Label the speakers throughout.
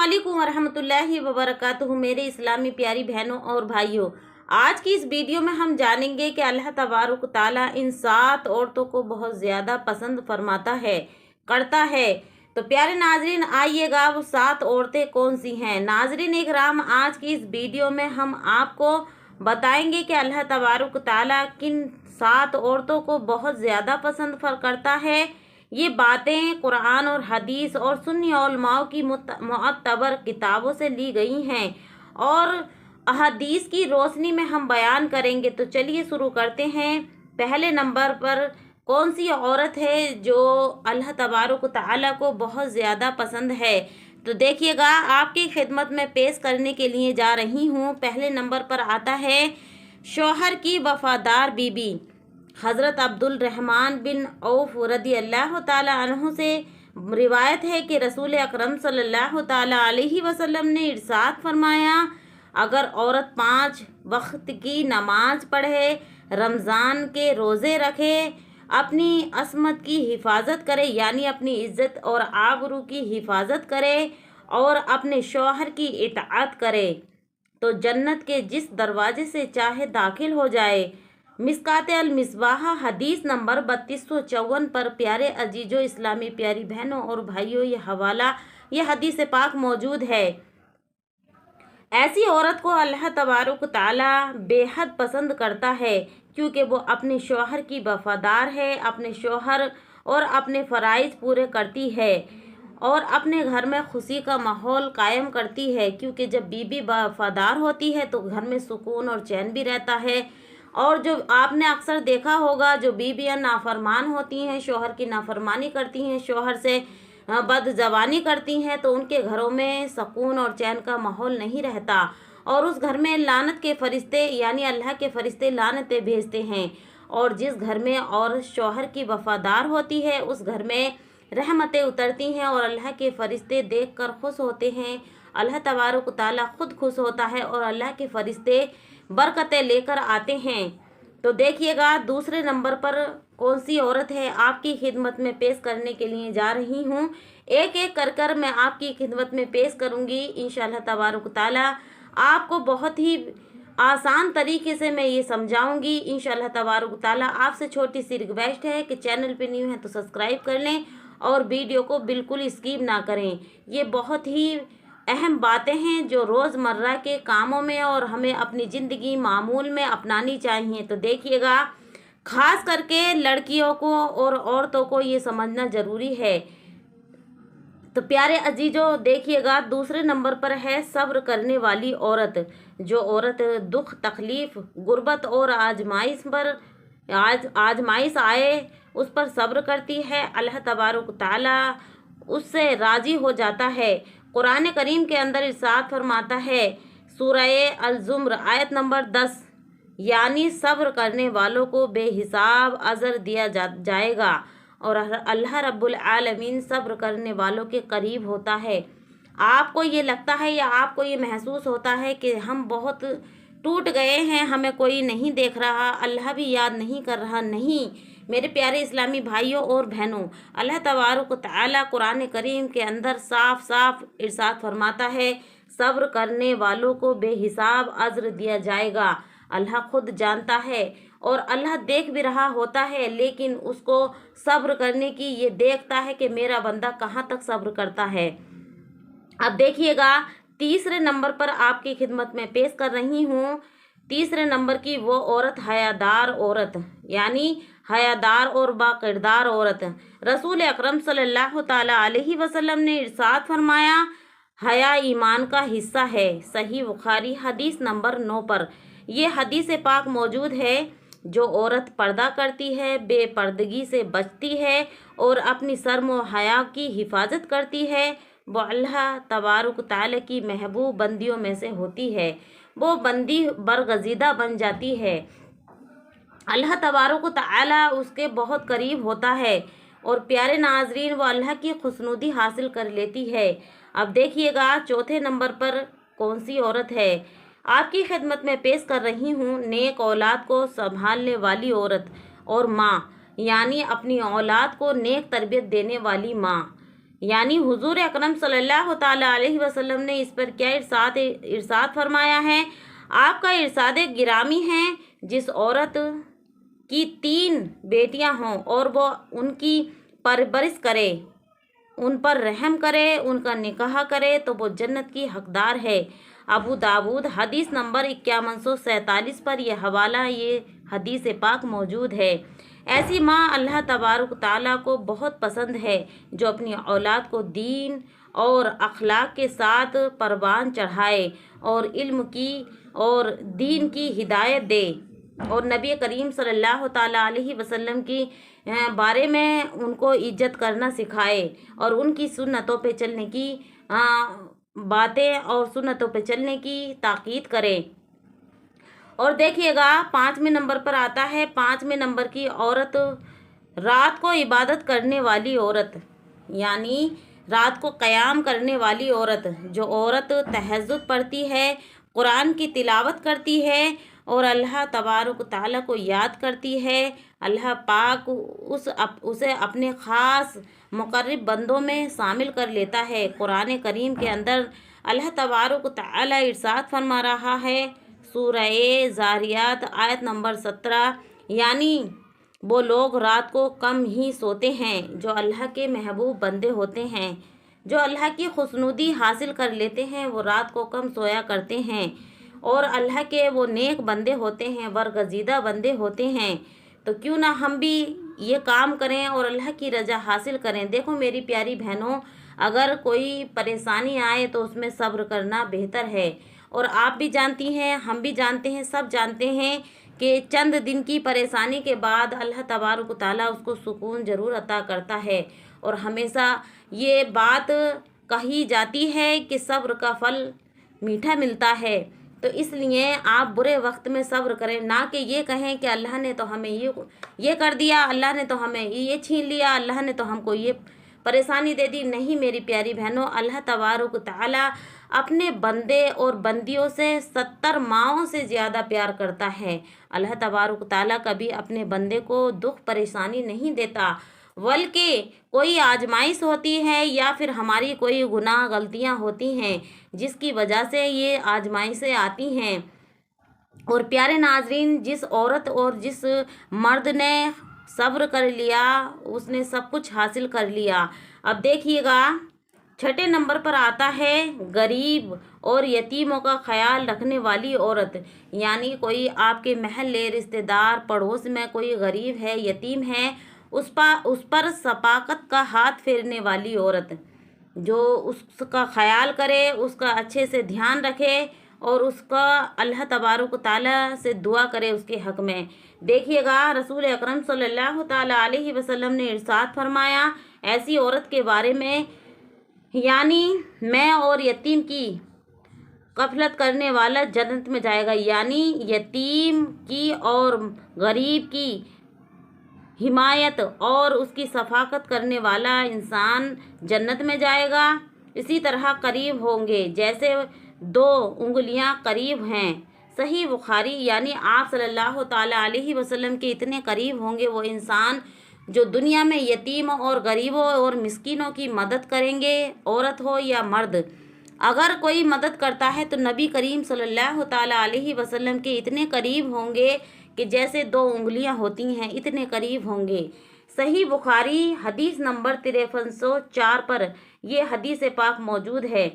Speaker 1: अस्सलामुअलैकुम वरहमतुल्लाहि वबरकातुहू। मेरे इस्लामी प्यारी बहनों और भाइयों, आज की इस वीडियो में हम जानेंगे कि अल्लाह तबारक ताला इन 7 औरतों को बहुत ज़्यादा पसंद फरमाता है, करता है। तो प्यारे नाजरीन, आइएगा वो 7 औरतें कौन सी हैं। नाजरीन इकराम, आज की इस वीडियो में हम आपको बताएंगे कि अल्लाह तबारक ताला किन 7 औरतों को बहुत ज़्यादा पसंद करता है। ये बातें कुरान और हदीस और सुन्नी उलमाओं की मुअत्तबर किताबों से ली गई हैं और हदीस की रोशनी में हम बयान करेंगे। तो चलिए शुरू करते हैं। पहले नंबर पर कौन सी औरत है जो अल्लाह तबारक ताला को बहुत ज़्यादा पसंद है, तो देखिएगा आपकी खिदमत में पेश करने के लिए जा रही हूँ। पहले नंबर पर आता है शौहर की वफादार बीबी। हज़रत अब्दुल रहमान बिन औफ रदी अल्लाह ताला अन्हु से रिवायत है कि रसूल अकरम सल्लल्लाहु ताला अलैहि वसल्लम ने इरशाद फरमाया, अगर औरत 5 वक्त की नमाज पढ़े, रमज़ान के रोज़े रखे, अपनी असमत की हिफाजत करे यानी अपनी इज़्ज़त और आबरू की हिफाजत करे और अपने शौहर की इताअत करे, तो जन्नत के जिस दरवाजे से चाहे दाखिल हो जाए। मिस्कात अल मिसबाह हदीस नंबर 3254 पर प्यारे अजीजों, इस्लामी प्यारी बहनों और भाइयों, ये हदीस पाक मौजूद है। ऐसी औरत को अल्लाह तबारक ताला बेहद पसंद करता है क्योंकि वो अपने शौहर की वफादार है, अपने शौहर और अपने फ़राइज़ पूरे करती है और अपने घर में खुशी का माहौल कायम करती है। क्योंकि जब बीबी वफादार होती है तो घर में सुकून और चैन भी रहता है। और जो आपने अक्सर देखा होगा, जो बीबियाँ नाफरमान होती हैं, शौहर की नाफरमानी करती हैं, शौहर से बदज़बानी करती हैं, तो उनके घरों में सुकून और चैन का माहौल नहीं रहता और उस घर में लानत के फरिश्ते यानी अल्लाह के फरिश्ते लानतें भेजते हैं। और जिस घर में औरत शौहर की वफादार होती है उस घर में रहमतें उतरती हैं और अल्लाह के फरिश्ते देखकर खुश होते हैं। अल्लाह तबारक ताला खुद खुश होता है और अल्लाह के फरिश्ते बरकतें लेकर आते हैं। तो देखिएगा दूसरे नंबर पर कौन सी औरत है, आपकी खिदमत में पेश करने के लिए जा रही हूँ। एक एक कर मैं आपकी खिदमत में पेश करूँगी इंशाअल्लाह तबारक ताला। आपको बहुत ही आसान तरीके से मैं ये समझाऊंगी इंशाअल्लाह तबारक ताला। आपसे छोटी सी रिक्वेस्ट है कि चैनल पे न्यू है तो सब्सक्राइब कर लें और वीडियो को बिल्कुल स्किप ना करें। ये बहुत ही अहम बातें हैं जो रोज़मर्रा के कामों में और हमें अपनी ज़िंदगी मामूल में अपनानी चाहिए। तो देखिएगा, ख़ास करके लड़कियों को और औरतों को ये समझना ज़रूरी है। तो प्यारे अजीजों, देखिएगा दूसरे नंबर पर है सब्र करने वाली औरत। जो औरत दुख, तकलीफ़, गुर्बत और आजमाइश आए उस पर सब्र करती है, अल्लाह तबारक ताला उससे राज़ी हो जाता है। कुरान करीम के अंदर इरशाद फरमाता है, सूरह अल-ज़ुमर आयत नंबर 10, यानी सब्र करने वालों को बेहिसाब अजर दिया जाएगा और अल्लाह रब्बुल आलमीन सब्र करने वालों के करीब होता है। आपको ये लगता है या आपको ये महसूस होता है कि हम बहुत टूट गए हैं, हमें कोई नहीं देख रहा, अल्लाह भी याद नहीं कर रहा। नहीं मेरे प्यारे इस्लामी भाइयों और बहनों, अल्लाह तबारक ताला कुरान करीम के अंदर साफ साफ इरशाद फरमाता है, सब्र करने वालों को बेहिसाब अज्र दिया जाएगा। अल्लाह खुद जानता है और अल्लाह देख भी रहा होता है, लेकिन उसको सब्र करने की ये देखता है कि मेरा बंदा कहाँ तक सब्र करता है। अब देखिएगा तीसरे नंबर पर आपकी खिदमत में पेश कर रही हूँ। तीसरे नंबर की वो औरत हयादार औरत यानी हयादार और बाकिरदार औरत। रसूल अकरम सल्लल्लाहु ताला अलैहि वसल्लम ने इरशाद फरमाया, हया ईमान का हिस्सा है। सही बुखारी हदीस नंबर 9 पर ये हदीस पाक मौजूद है। जो औरत पर्दा करती है, बेपर्दगी से बचती है और अपनी शर्म व हया की हिफाजत करती है, वो अल्लाह तबारक ताला की महबूब बंदियों में से होती है। वो बंदी बरगज़ीदा बन जाती है, अल्लाह तबारक ताला उसके बहुत करीब होता है और प्यारे नाजरीन वो अल्लाह की खुशनुदी हासिल कर लेती है। अब देखिएगा चौथे नंबर पर कौन सी औरत है, आपकी खिदमत में पेश कर रही हूँ। नेक औलाद को संभालने वाली औरत और माँ, यानी अपनी औलाद को नेक तरबियत देने वाली माँ। यानी हुजूर अकरम सल्लल्लाहु ताला अलैहि वसल्लम ने इस पर क्या इरशाद फरमाया है। आपका इरशाद गिरामी है, जिस औरत की 3 बेटियां हों और वो उनकी परवरिश करे, उन पर रहम करे, उनका निकाह करे, तो वो जन्नत की हकदार है। अबू दाऊद हदीस नंबर 5147 पर यह हवाला, ये हदीस पाक मौजूद है। ऐसी माँ अल्लाह तबारक ताला को बहुत पसंद है जो अपनी औलाद को दीन और अखलाक के साथ परवान चढ़ाए और इल्म की और दीन की हिदायत दे और नबी करीम सल्लल्लाहु ताला अलैहि वसल्लम की बारे में उनको इज्जत करना सिखाए और उनकी सुन्नतों पे चलने की बातें और सुन्नतों पे चलने की ताकीद करे। और देखिएगा 5वें नंबर पर आता है, 5वें नंबर की औरत, रात को इबादत करने वाली औरत, यानी रात को क़याम करने वाली औरत। जो औरत तहज्जुद पढ़ती है, कुरान की तिलावत करती है और अल्लाह तबारक ताला को याद करती है, अल्लाह पाक उसे अपने ख़ास मुक़र्रब बंदों में शामिल कर लेता है। कुरान करीम के अंदर अल्लाह तबारक ताला इरशाद फरमा रहा है, सूरह ज़ारियात आयत नंबर 17, यानी वो लोग रात को कम ही सोते हैं जो अल्लाह के महबूब बंदे होते हैं, जो अल्लाह की खुशनुदी हासिल कर लेते हैं, वो रात को कम सोया करते हैं और अल्लाह के वो नेक बंदे होते हैं, बरगज़ीदा बंदे होते हैं। तो क्यों ना हम भी ये काम करें और अल्लाह की रज़ा हासिल करें। देखो मेरी प्यारी बहनों, अगर कोई परेशानी आए तो उसमें सब्र करना बेहतर है। और आप भी जानती हैं, हम भी जानते हैं, सब जानते हैं कि चंद दिन की परेशानी के बाद अल्लाह तबारक ताला उसको सुकून ज़रूर अता करता है। और हमेशा ये बात कही जाती है कि सब्र का फल मीठा मिलता है। तो इसलिए आप बुरे वक्त में सब्र करें, ना कि ये कहें कि अल्लाह ने तो हमें ये कर दिया, अल्लाह ने तो हमें ये छीन लिया, अल्लाह ने तो हमको ये परेशानी दे दी। नहीं मेरी प्यारी बहनों, अल्लाह तबारक ताला अपने बंदे और बंदियों से 70 माओं से ज़्यादा प्यार करता है। अल्लाह तबारक ताला कभी अपने बंदे को दुख परेशानी नहीं देता, बल्कि कोई आजमाइश होती है या फिर हमारी कोई गुनाह गलतियां होती हैं जिसकी वजह से ये आजमाइशें आती हैं। और प्यारे नाजरीन, जिस औरत और जिस मर्द ने सब्र कर लिया उसने सब कुछ हासिल कर लिया। अब देखिएगा 6ठे नंबर पर आता है, गरीब और यतीमों का ख्याल रखने वाली औरत, यानी कोई आपके महल्ले रिश्तेदार पड़ोस में कोई गरीब है, यतीम है, उस पर शफ़क़त का हाथ फेरने वाली औरत, जो उसका ख्याल करे, उसका अच्छे से ध्यान रखे और उसका अल्लाह तबारक ताला से दुआ करे उसके हक़ में। देखिएगा रसूल अकरम सल्लल्लाहु ताला अलैहि वसल्लम ने इरशाद फरमाया ऐसी औरत के बारे में, यानी मैं और यतीम की गफलत करने वाला जन्नत में जाएगा। यानी यतीम की और गरीब की हिमायत और उसकी शफ़क़त करने वाला इंसान जन्नत में जाएगा। इसी तरह करीब होंगे जैसे 2 उंगलियां करीब हैं। सही बुखारी, यानी आप सल्लल्लाहु ताला अलैहि वसल्लम के इतने करीब होंगे वो इंसान जो दुनिया में यतीम और गरीबों और मिस्कीनों की मदद करेंगे, औरत हो या मर्द। अगर कोई मदद करता है तो नबी करीम सल्लल्लाहु ताला अलैहि वसल्लम के इतने करीब होंगे कि जैसे 2 उंगलियां होती हैं, इतने करीब होंगे। सही बुखारी हदीस नंबर 5304 पर यह हदीस पाक मौजूद है।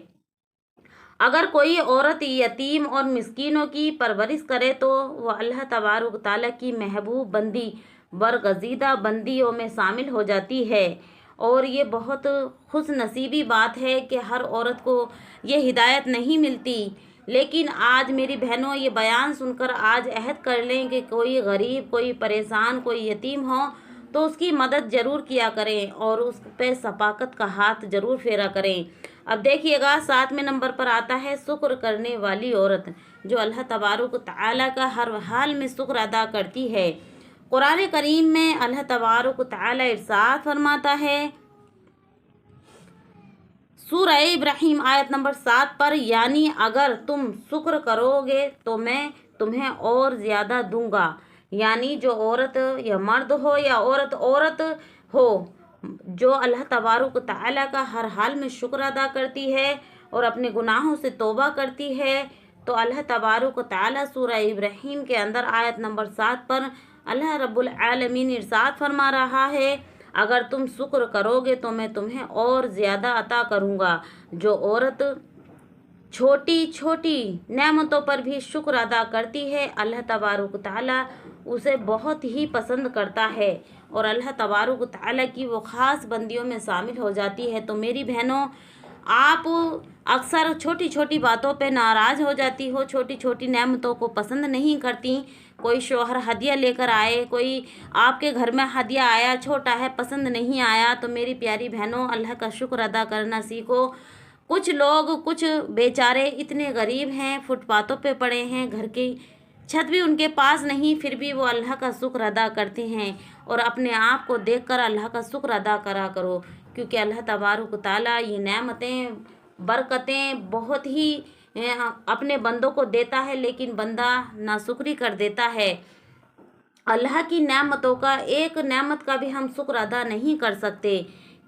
Speaker 1: अगर कोई औरत यतीम और मिस्कीनों की परवरिश करे तो वह अल्लाह तबारक ताला की महबूब बंदी, बरगज़ीदा बंदियों में शामिल हो जाती है। और ये बहुत खुश नसीबी बात है कि हर औरत को ये हिदायत नहीं मिलती। लेकिन आज मेरी बहनों, ये बयान सुनकर आज अहद कर लें कि कोई गरीब, कोई परेशान, कोई यतीम हो तो उसकी मदद ज़रूर किया करें और उस पे शफ़क़त का हाथ ज़रूर फेरा करें। अब देखिएगा 7वें नंबर पर आता है शुक्र करने वाली औरत, जो अल्लाह तबारक ताला का हर हाल में शुक्र अदा करती है। कुरान करीम में अल्लाह तबारक ताला इरशाद फरमाता है सूरह इब्राहिम आयत नंबर 7 पर, यानी अगर तुम शुक्र करोगे तो मैं तुम्हें और ज़्यादा दूंगा। यानी जो औरत या मर्द हो या औरत हो, जो अल्लाह तबारक व तआला का हर हाल में शुक्र अदा करती है और अपने गुनाहों से तौबा करती है, तो अल्लाह तबारक व तआला सूरह इब्राहीम के अंदर आयत नंबर 7 पर अल्लाह रब्बुल आलमीन इरशाद फरमा रहा है, अगर तुम शुक्र करोगे तो मैं तुम्हें और ज़्यादा अता करूँगा। जो औरत छोटी छोटी नेमतों पर भी शुक्र अदा करती है, अल्लाह तबारक ताला उसे बहुत ही पसंद करता है और अल्लाह तबारक ताला की वो ख़ास बंदियों में शामिल हो जाती है। तो मेरी बहनों, आप अक्सर छोटी छोटी बातों पे नाराज़ हो जाती हो, छोटी छोटी नेमतों को पसंद नहीं करती। कोई शौहर हदिया लेकर आए, कोई आपके घर में हदिया आया, छोटा है, पसंद नहीं आया, तो मेरी प्यारी बहनों, अल्लाह का शुक्र अदा करना सीखो। कुछ लोग, कुछ बेचारे इतने गरीब हैं, फुटपाथों पे पड़े हैं, घर की छत भी उनके पास नहीं, फिर भी वो अल्लाह का शुक्र अदा करते हैं। और अपने आप को देखकर अल्लाह का शुक्र अदा करा करो, क्योंकि अल्लाह तबारक ताला ये नेमतें, बरकतें बहुत ही अपने बंदों को देता है, लेकिन बंदा नाशुक्री कर देता है। अल्लाह की नेमतों का एक नेमत का भी हम शुक्र अदा नहीं कर सकते,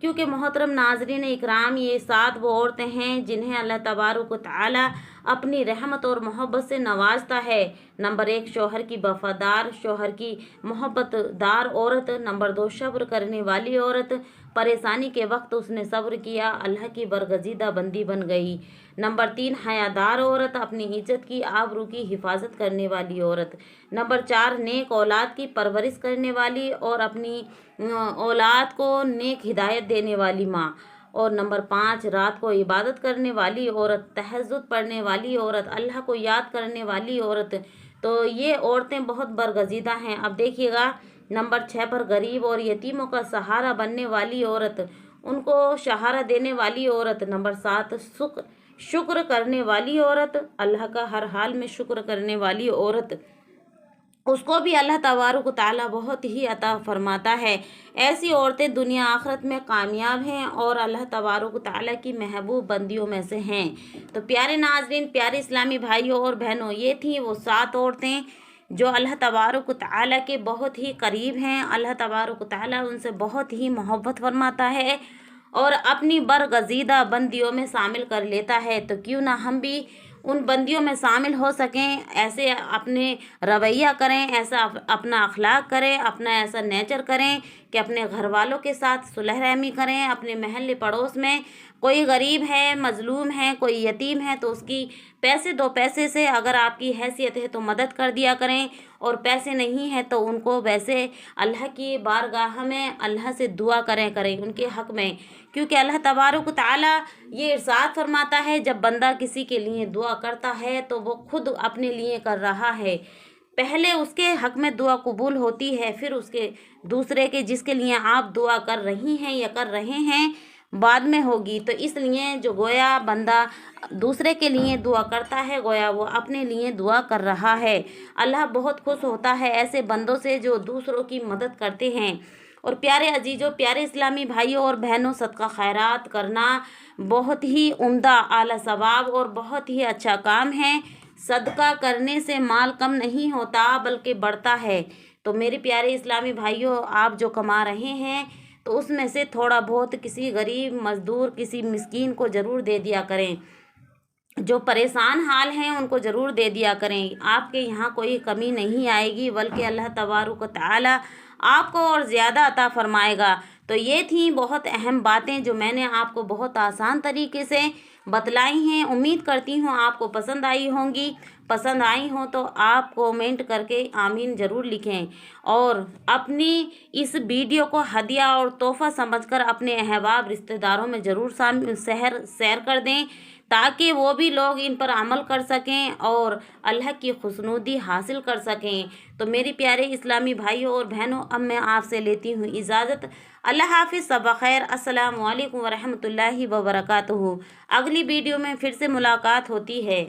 Speaker 1: क्योंकि मोहतरम नाज़रीन इकराम, ये 7 वो औरतें हैं जिन्हें अल्लाह तबारक व तआला अपनी रहमत और मोहब्बत से नवाजता है। नंबर 1 शौहर की वफादार, शौहर की मोहब्बतदार औरत। नंबर 2 सब्र करने वाली औरत, परेशानी के वक्त उसने सब्र किया, अल्लाह की बरगजीदा बंदी बन गई। नंबर 3 हयादार औरत, अपनी इज्जत की, आबरू की हिफाजत करने वाली औरत। नंबर 4 नेक औलाद की परवरिश करने वाली और अपनी औलाद को नेक हिदायत देने वाली माँ। और नंबर 5 रात को इबादत करने वाली औरत, तहज्जुद पढ़ने वाली औरत, अल्लाह को याद करने वाली औरत। तो ये औरतें बहुत बरगजीदा हैं। अब देखिएगा, नंबर 6 पर गरीब और यतीमों का सहारा बनने वाली औरत, उनको सहारा देने वाली औरत। नंबर 7 शुक्र करने वाली औरत, अल्लाह का हर हाल में शुक्र करने वाली औरत, उसको भी अल्लाह तबारक ताला बहुत ही अता फरमाता है। ऐसी औरतें दुनिया आखिरत में कामयाब हैं और अल्लाह तबारक ताला की महबूब बंदियों में से हैं। तो प्यारे नाज़रीन, प्यारे इस्लामी भाइयों और बहनों, ये थी वो 7 औरतें जो अल्लाह तबारक ताला के बहुत ही करीब हैं। अल्लाह तबारक ताला उनसे बहुत ही मोहब्बत फरमाता है और अपनी बरगजीदा बंदियों में शामिल कर लेता है। तो क्यों ना हम भी उन बंदियों में शामिल हो सकें, ऐसे अपने रवैया करें, ऐसा अपना अखलाक करें, अपना ऐसा नेचर करें कि अपने घर वालों के साथ सुलह रहमी करें। अपने महल्ले पड़ोस में कोई गरीब है, मजलूम है, कोई यतीम है, तो उसकी पैसे 2 पैसे से अगर आपकी हैसियत है तो मदद कर दिया करें, और पैसे नहीं है तो उनको वैसे अल्लाह की बारगाह में अल्लाह से दुआ करें उनके हक़ में। क्योंकि अल्लाह तबारक ताला ये इरशाद फरमाता है, जब बंदा किसी के लिए दुआ करता है तो वो खुद अपने लिए कर रहा है। पहले उसके हक़ में दुआ कबूल होती है, फिर उसके दूसरे के जिसके लिए आप दुआ कर रही हैं या कर रहे हैं बाद में होगी। तो इसलिए जो गोया बंदा दूसरे के लिए दुआ करता है, गोया वो अपने लिए दुआ कर रहा है। अल्लाह बहुत खुश होता है ऐसे बंदों से जो दूसरों की मदद करते हैं। और प्यारे अजीज़ों, प्यारे इस्लामी भाइयों और बहनों, सदका खैरात करना बहुत ही उम्दा, आला सवाब और बहुत ही अच्छा काम है। सदका करने से माल कम नहीं होता बल्कि बढ़ता है। तो मेरे प्यारे इस्लामी भाइयों, आप जो कमा रहे हैं तो उसमें से थोड़ा बहुत किसी गरीब, मज़दूर, किसी मिस्कीन को ज़रूर दे दिया करें। जो परेशान हाल हैं उनको ज़रूर दे दिया करें। आपके यहाँ कोई कमी नहीं आएगी, बल्कि अल्लाह तबारक ताला आपको और ज़्यादा अता फरमाएगा। तो ये थी बहुत अहम बातें जो मैंने आपको बहुत आसान तरीके से बतलाई हैं। उम्मीद करती हूँ आपको पसंद आई होंगी। पसंद आई हो तो आप कमेंट करके आमीन ज़रूर लिखें, और अपनी इस वीडियो को हदिया और तोहफ़ा समझकर अपने अहबाब, रिश्तेदारों में ज़रूर शेयर कर दें, ताकि वो भी लोग इन पर अमल कर सकें और अल्लाह की खुशनुदी हासिल कर सकें। तो मेरे प्यारे इस्लामी भाइयों और बहनों, अब मैं आपसे लेती हूँ इजाज़त। अल्लाह हाफ़िज़, सब खैर। अस्सलामु अलैकुम वरहमतुल्लाहि वबरकातुहू। अगली वीडियो में फिर से मुलाकात होती है।